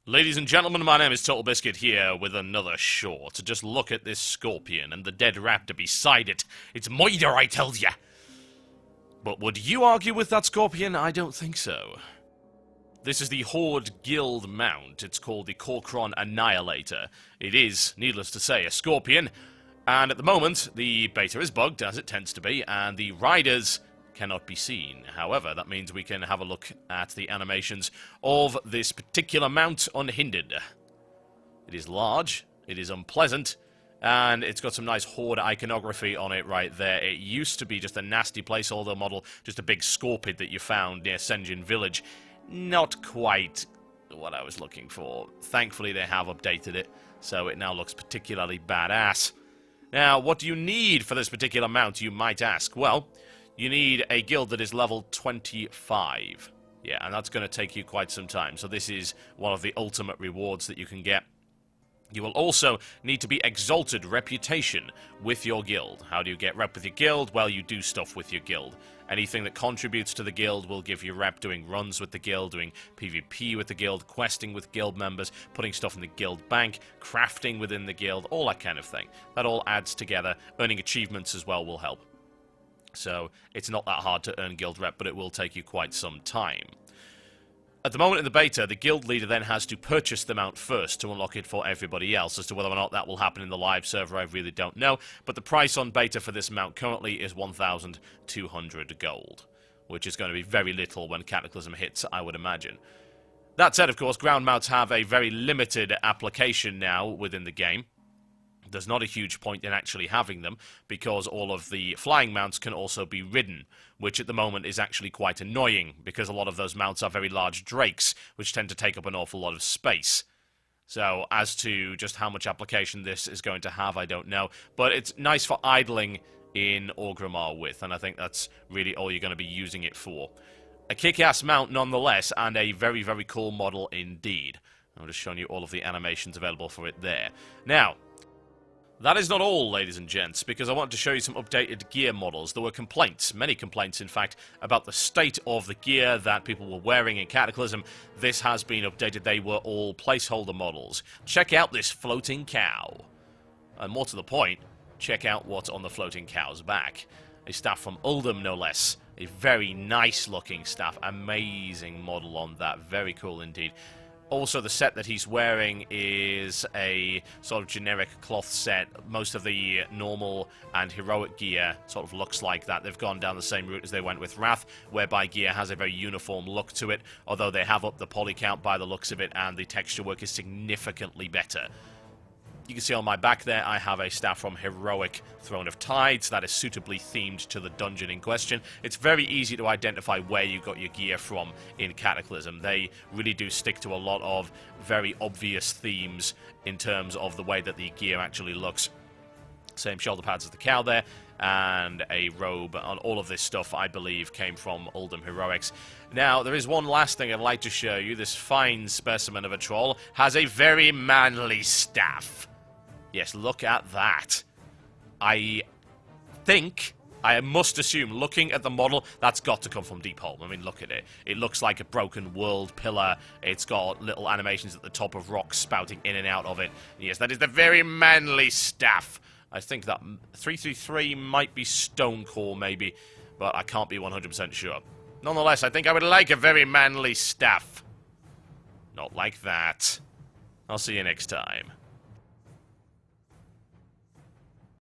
Ladies and gentlemen, my name is Total Biscuit here with another short. To just look at this scorpion and the dead raptor beside it. It's murder, I tell ya! But would you argue with that scorpion? I don't think so. This is the Horde Guild mount. It's called the Corcron Annihilator. It is, needless to say, a scorpion. And at the moment, the beta is bugged, as it tends to be, and the riders cannot be seen. However, that means we can have a look at the animations of this particular mount unhindered. It is large, it is unpleasant, and it's got some nice Horde iconography on it right there. It used to be just a nasty placeholder model, just a big scorpion that you found near Senjin Village. Not quite what I was looking for. Thankfully, they have updated it, so it now looks particularly badass. Now, what do you need for this particular mount, you might ask? Well, you need a guild that is level 25. Yeah, and that's going to take you quite some time. So this is one of the ultimate rewards that you can get. You will also need to be exalted reputation with your guild. How do you get rep with your guild? Well, you do stuff with your guild. Anything that contributes to the guild will give you rep, doing runs with the guild, doing PvP with the guild, questing with guild members, putting stuff in the guild bank, crafting within the guild, all that kind of thing. That all adds together. Earning achievements as well will help. So it's not that hard to earn guild rep, but it will take you quite some time. At the moment in the beta, the guild leader then has to purchase the mount first to unlock it for everybody else. As to whether or not that will happen in the live server, I really don't know. But the price on beta for this mount currently is 1,200 gold, which is going to be very little when Cataclysm hits, I would imagine. That said, of course, ground mounts have a very limited application now within the game. There's not a huge point in actually having them, because all of the flying mounts can also be ridden, which at the moment is actually quite annoying, because a lot of those mounts are very large drakes, which tend to take up an awful lot of space. So, as to just how much application this is going to have, I don't know, but it's nice for idling in Orgrimmar with, and I think that's really all you're going to be using it for. A kick-ass mount nonetheless, and a very, very cool model indeed. I'm just showing you all of the animations available for it there. Now, that is not all, ladies and gents, because I want to show you some updated gear models. There were complaints, many complaints in fact, about the state of the gear that people were wearing in Cataclysm. This has been updated. They were all placeholder models. Check out this floating cow. And more to the point, check out what's on the floating cow's back. A staff from Uldum, no less. A very nice looking staff. Amazing model on that. Very cool indeed. Also, the set that he's wearing is a sort of generic cloth set. Most of the normal and heroic gear sort of looks like that. They've gone down the same route as they went with Wrath, whereby gear has a very uniform look to it, although they have upped the poly count by the looks of it, and the texture work is significantly better. You can see on my back there, I have a staff from Heroic Throne of Tides that is suitably themed to the dungeon in question. It's very easy to identify where you got your gear from in Cataclysm. They really do stick to a lot of very obvious themes in terms of the way that the gear actually looks. Same shoulder pads as the cow there, and a robe. On all of this stuff, I believe, came from Uldum Heroics. Now, there is one last thing I'd like to show you. This fine specimen of a troll has a very manly staff. Yes, look at that. I think, I must assume, looking at the model, that's got to come from Deepholm. I mean, look at it. It looks like a broken world pillar. It's got little animations at the top of rocks spouting in and out of it. Yes, that is the very manly staff. I think that 333 might be Stonecore, maybe, but I can't be 100% sure. Nonetheless, I think I would like a very manly staff. Not like that. I'll see you next time.